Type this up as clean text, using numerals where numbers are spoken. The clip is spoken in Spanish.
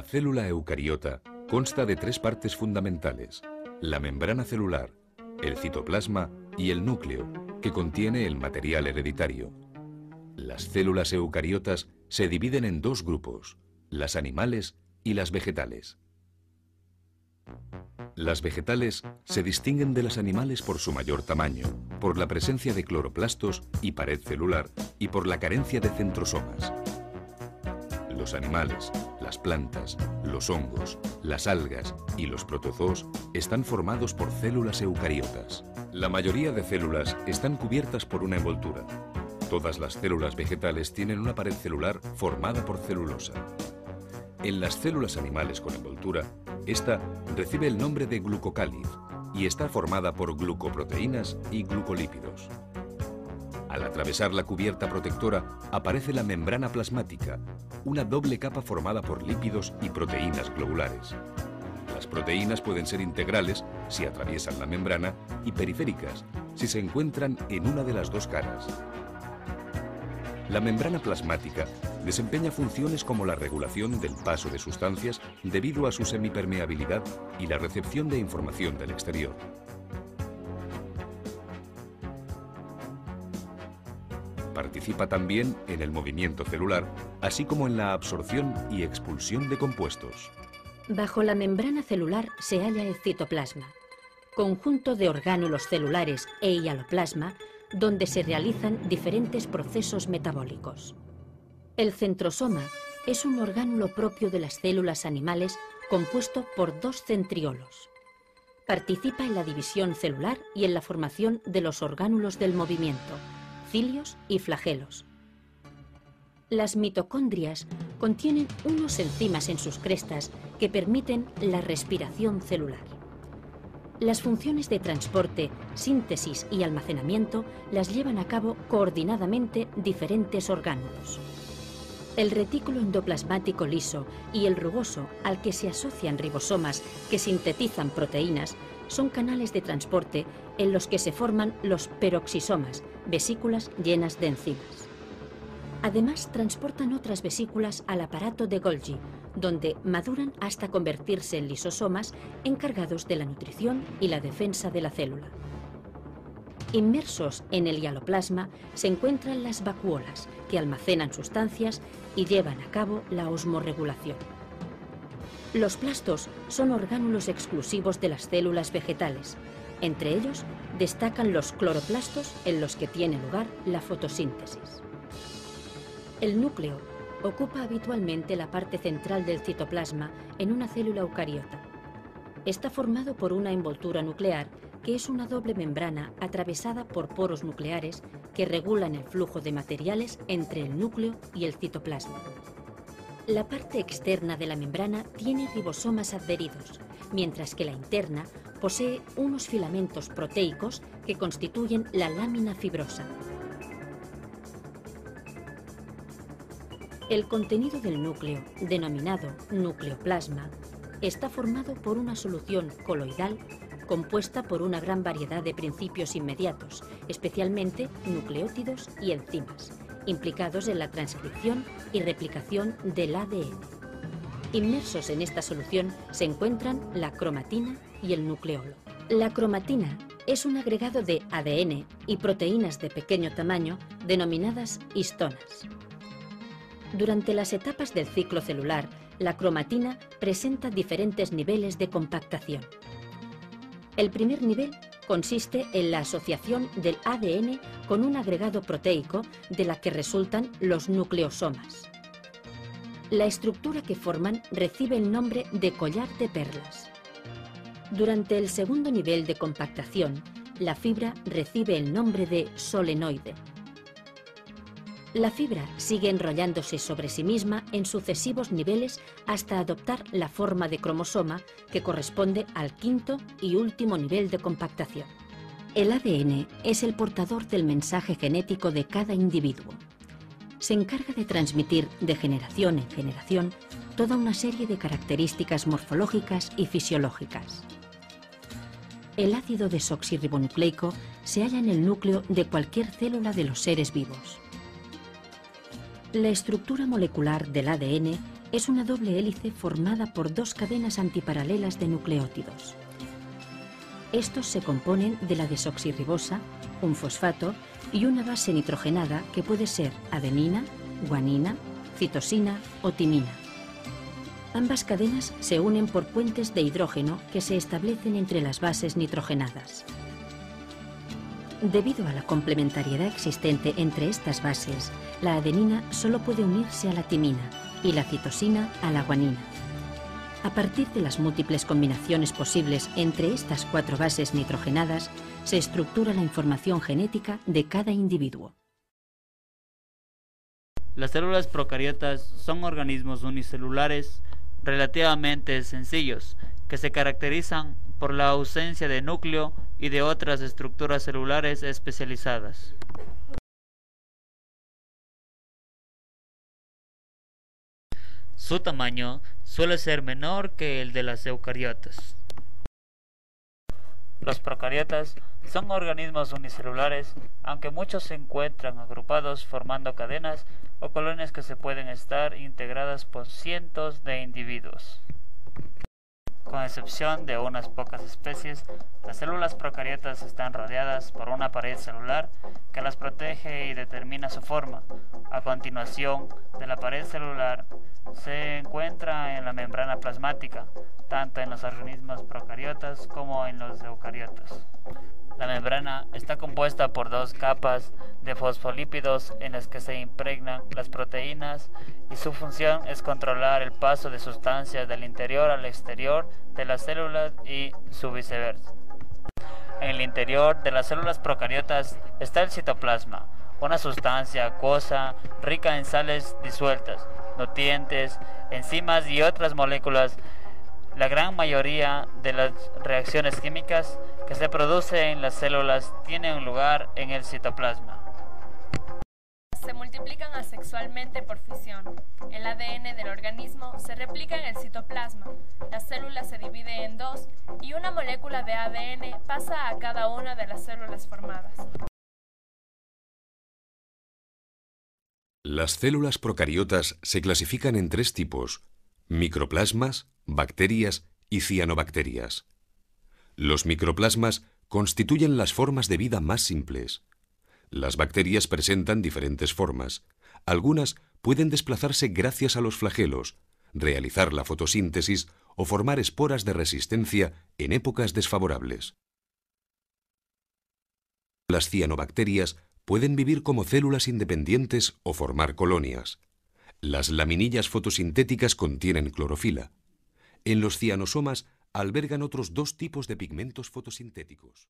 célula eucariota consta de tres partes fundamentales: la membrana celular, el citoplasma y el núcleo, que contiene el material hereditario. Las células eucariotas se dividen en dos grupos: las animales y las vegetales. Las vegetales se distinguen de las animales por su mayor tamaño, por la presencia de cloroplastos y pared celular y por la carencia de centrosomas. Los animales, las plantas, los hongos, las algas y los protozoos están formados por células eucariotas. La mayoría de células están cubiertas por una envoltura. Todas las células vegetales tienen una pared celular formada por celulosa. En las células animales con envoltura, esta recibe el nombre de glucocáliz y está formada por glucoproteínas y glucolípidos. Al atravesar la cubierta protectora aparece la membrana plasmática, una doble capa formada por lípidos y proteínas globulares. Las proteínas pueden ser integrales si atraviesan la membrana y periféricas si se encuentran en una de las dos caras. La membrana plasmática desempeña funciones como la regulación del paso de sustancias debido a su semipermeabilidad y la recepción de información del exterior. Participa también en el movimiento celular, así como en la absorción y expulsión de compuestos. Bajo la membrana celular se halla el citoplasma, conjunto de orgánulos celulares e hialoplasma donde se realizan diferentes procesos metabólicos. El centrosoma es un orgánulo propio de las células animales compuesto por dos centriolos. Participa en la división celular y en la formación de los orgánulos del movimiento, cilios y flagelos. Las mitocondrias contienen unos enzimas en sus crestas que permiten la respiración celular. Las funciones de transporte, síntesis y almacenamiento las llevan a cabo coordinadamente diferentes orgánulos. El retículo endoplasmático liso y el rugoso, al que se asocian ribosomas que sintetizan proteínas, son canales de transporte en los que se forman los peroxisomas, vesículas llenas de enzimas. Además, transportan otras vesículas al aparato de Golgi, donde maduran hasta convertirse en lisosomas encargados de la nutrición y la defensa de la célula. Inmersos en el hialoplasma se encuentran las vacuolas, que almacenan sustancias y llevan a cabo la osmorregulación. Los plastos son orgánulos exclusivos de las células vegetales. Entre ellos destacan los cloroplastos, en los que tiene lugar la fotosíntesis. El núcleo ocupa habitualmente la parte central del citoplasma en una célula eucariota. Está formado por una envoltura nuclear, que es una doble membrana atravesada por poros nucleares que regulan el flujo de materiales entre el núcleo y el citoplasma. La parte externa de la membrana tiene ribosomas adheridos, mientras que la interna posee unos filamentos proteicos que constituyen la lámina fibrosa. El contenido del núcleo, denominado nucleoplasma, está formado por una solución coloidal compuesta por una gran variedad de principios inmediatos, especialmente nucleótidos y enzimas, implicados en la transcripción y replicación del ADN. Inmersos en esta solución se encuentran la cromatina y el nucleolo. La cromatina es un agregado de ADN y proteínas de pequeño tamaño denominadas histonas. Durante las etapas del ciclo celular, la cromatina presenta diferentes niveles de compactación. El primer nivel consiste en la asociación del ADN con un agregado proteico de la que resultan los nucleosomas. La estructura que forman recibe el nombre de collar de perlas. Durante el segundo nivel de compactación, la fibra recibe el nombre de solenoide. La fibra sigue enrollándose sobre sí misma en sucesivos niveles hasta adoptar la forma de cromosoma, que corresponde al quinto y último nivel de compactación. El ADN es el portador del mensaje genético de cada individuo. Se encarga de transmitir de generación en generación toda una serie de características morfológicas y fisiológicas. El ácido desoxirribonucleico se halla en el núcleo de cualquier célula de los seres vivos. La estructura molecular del ADN es una doble hélice formada por dos cadenas antiparalelas de nucleótidos. Estos se componen de la desoxirribosa, un fosfato y una base nitrogenada que puede ser adenina, guanina, citosina o timina. Ambas cadenas se unen por puentes de hidrógeno que se establecen entre las bases nitrogenadas. Debido a la complementariedad existente entre estas bases, la adenina solo puede unirse a la timina y la citosina a la guanina. A partir de las múltiples combinaciones posibles entre estas cuatro bases nitrogenadas, se estructura la información genética de cada individuo. Las células procariotas son organismos unicelulares relativamente sencillos, que se caracterizan por la ausencia de núcleo y de otras estructuras celulares especializadas. Su tamaño suele ser menor que el de las eucariotas. Los procariotas son organismos unicelulares, aunque muchos se encuentran agrupados formando cadenas o colonias que se pueden estar integradas por cientos de individuos. Con excepción de unas pocas especies, las células procariotas están rodeadas por una pared celular que las protege y determina su forma. A continuación de la pared celular se encuentra en la membrana plasmática, tanto en los organismos procariotas como en los eucariotas. La membrana está compuesta por dos capas de fosfolípidos en las que se impregnan las proteínas y su función es controlar el paso de sustancias del interior al exterior de las células y su viceversa. En el interior de las células procariotas está el citoplasma, una sustancia acuosa rica en sales disueltas, nutrientes, enzimas y otras moléculas. La gran mayoría de las reacciones químicas que se producen en las células tienen lugar en el citoplasma. Se multiplican asexualmente por fisión. El ADN del organismo se replica en el citoplasma. La célula se divide en dos y una molécula de ADN pasa a cada una de las células formadas. Las células procariotas se clasifican en tres tipos: microplasmas, bacterias y cianobacterias. Los microplasmas constituyen las formas de vida más simples. Las bacterias presentan diferentes formas. Algunas pueden desplazarse gracias a los flagelos, realizar la fotosíntesis o formar esporas de resistencia en épocas desfavorables. Las cianobacterias pueden vivir como células independientes o formar colonias. Las laminillas fotosintéticas contienen clorofila. En los cianosomas albergan otros dos tipos de pigmentos fotosintéticos.